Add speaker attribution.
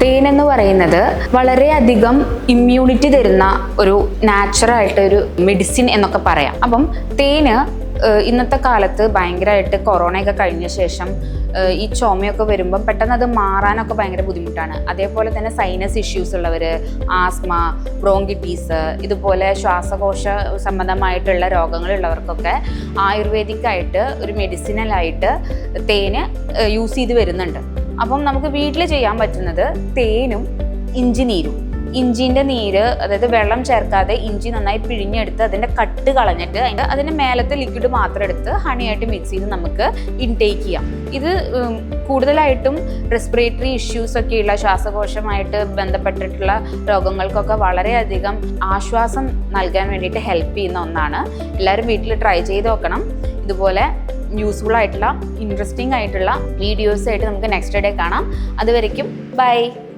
Speaker 1: തേൻ എന്ന് പറയുന്നത് വളരെയധികം ഇമ്മ്യൂണിറ്റി തരുന്ന ഒരു നാച്ചുറലായിട്ട് ഒരു മെഡിസിൻ എന്നൊക്കെ പറയാം. അപ്പം തേന് ഇന്നത്തെ കാലത്ത് ഭയങ്കരമായിട്ട് കൊറോണയൊക്കെ കഴിഞ്ഞ ശേഷം ഈ ചുമയൊക്കെ വരുമ്പം പെട്ടെന്ന് അത് മാറാനൊക്കെ ഭയങ്കര ബുദ്ധിമുട്ടാണ്. അതേപോലെ തന്നെ സൈനസ് ഇഷ്യൂസ് ഉള്ളവർ, ആസ്മ, ബ്രോങ്കിറ്റീസ്, ഇതുപോലെ ശ്വാസകോശ സംബന്ധമായിട്ടുള്ള രോഗങ്ങളുള്ളവർക്കൊക്കെ ആയുർവേദിക്കായിട്ട് ഒരു മെഡിസിനലായിട്ട് തേന് യൂസ് ചെയ്ത് വരുന്നുണ്ട്. അപ്പം നമുക്ക് വീട്ടിൽ ചെയ്യാൻ പറ്റുന്നത് തേനും ഇഞ്ചി നീരും. ഇഞ്ചിൻ്റെ നീര്, അതായത് വെള്ളം ചേർക്കാതെ ഇഞ്ചി നന്നായി പിഴിഞ്ഞെടുത്ത് അതിൻ്റെ കട്ട് കളഞ്ഞിട്ട് അതിൻ്റെ മേലത്തെ ലിക്വിഡ് മാത്രം എടുത്ത് ഹണിയായിട്ട് മിക്സ് ചെയ്ത് നമുക്ക് ഇൻടേക്ക് ചെയ്യാം. ഇത് കൂടുതലായിട്ടും റെസ്പിറേറ്ററി ഇഷ്യൂസ് ഒക്കെയുള്ള ശ്വാസകോശമായിട്ട് ബന്ധപ്പെട്ടിട്ടുള്ള രോഗങ്ങൾക്കൊക്കെ വളരെയധികം ആശ്വാസം നൽകാൻ വേണ്ടിയിട്ട് ഹെൽപ്പ് ചെയ്യുന്ന ഒന്നാണ്. എല്ലാവരും വീട്ടിൽ ട്രൈ ചെയ്ത് നോക്കണം. ഇതുപോലെ യൂസ്ഫുൾ ആയിട്ടുള്ള ഇൻട്രസ്റ്റിംഗ് ആയിട്ടുള്ള വീഡിയോസ് ആയിട്ട് നമുക്ക് നെക്സ്റ്റ് ഡേ കാണാം. അതുവരയ്ക്കും ബൈ.